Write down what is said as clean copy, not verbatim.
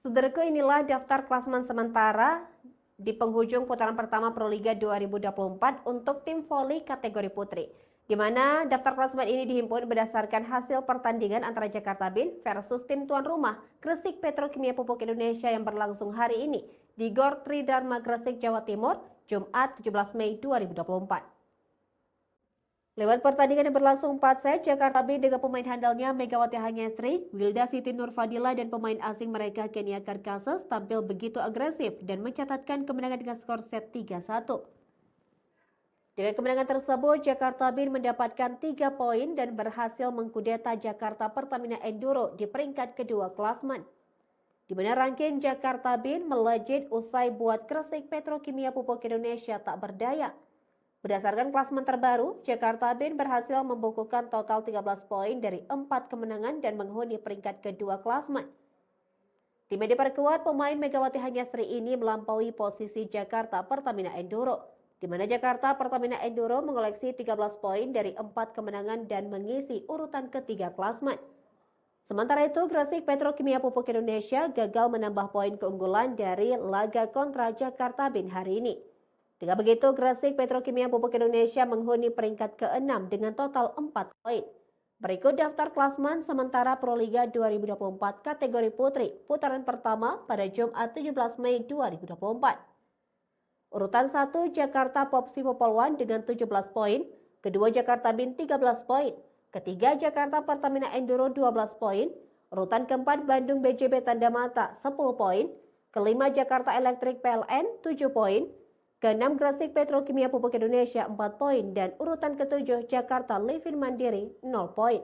Saudaraku, inilah daftar klasemen sementara di penghujung putaran pertama Proliga 2024 untuk tim voli kategori putri, di mana daftar klasemen ini dihimpun berdasarkan hasil pertandingan antara Jakarta Bin versus tim tuan rumah Gresik Petrokimia Pupuk Indonesia yang berlangsung hari ini di Gor Tridharma Gresik, Jawa Timur, Jumat 17 Mei 2024. Lewat pertandingan yang berlangsung 4 set, Jakarta Bin dengan pemain handalnya Megawati Hangestri, Wilda Siti Nurfadila dan pemain asing mereka Kenia Karkases tampil begitu agresif dan mencatatkan kemenangan dengan skor set 3-1. Dengan kemenangan tersebut, Jakarta Bin mendapatkan 3 poin dan berhasil mengkudeta Jakarta Pertamina Enduro di peringkat kedua klasmen. Di mana ranking Jakarta Bin melejit usai buat Gresik Petrokimia Pupuk Indonesia tak berdaya. Berdasarkan klasemen terbaru, Jakarta Bin berhasil membukukan total 13 poin dari 4 kemenangan dan menghuni peringkat kedua klasemen. Tim yang diperkuat pemain Megawati Hangestri ini melampaui posisi Jakarta Pertamina Enduro, di mana Jakarta Pertamina Enduro mengoleksi 13 poin dari 4 kemenangan dan mengisi urutan ketiga klasemen. Sementara itu, Gresik Petrokimia Pupuk Indonesia gagal menambah poin keunggulan dari laga kontra Jakarta Bin hari ini. Dengan begitu, Gresik Petrokimia Pupuk Indonesia menghuni peringkat ke-6 dengan total 4 poin. Berikut daftar klasemen sementara Proliga 2024 kategori putri putaran pertama pada Jumat 17 Mei 2024. Urutan 1 Jakarta Popsivo Polwan dengan 17 poin, kedua Jakarta Bin 13 poin, ketiga Jakarta Pertamina Enduro 12 poin, urutan keempat Bandung BJB Tanda Mata 10 poin, kelima Jakarta Elektrik PLN 7 poin, ke-6 Gresik Petrokimia Pupuk Indonesia 4 poin dan urutan ke-7 Jakarta Livin Mandiri 0 poin.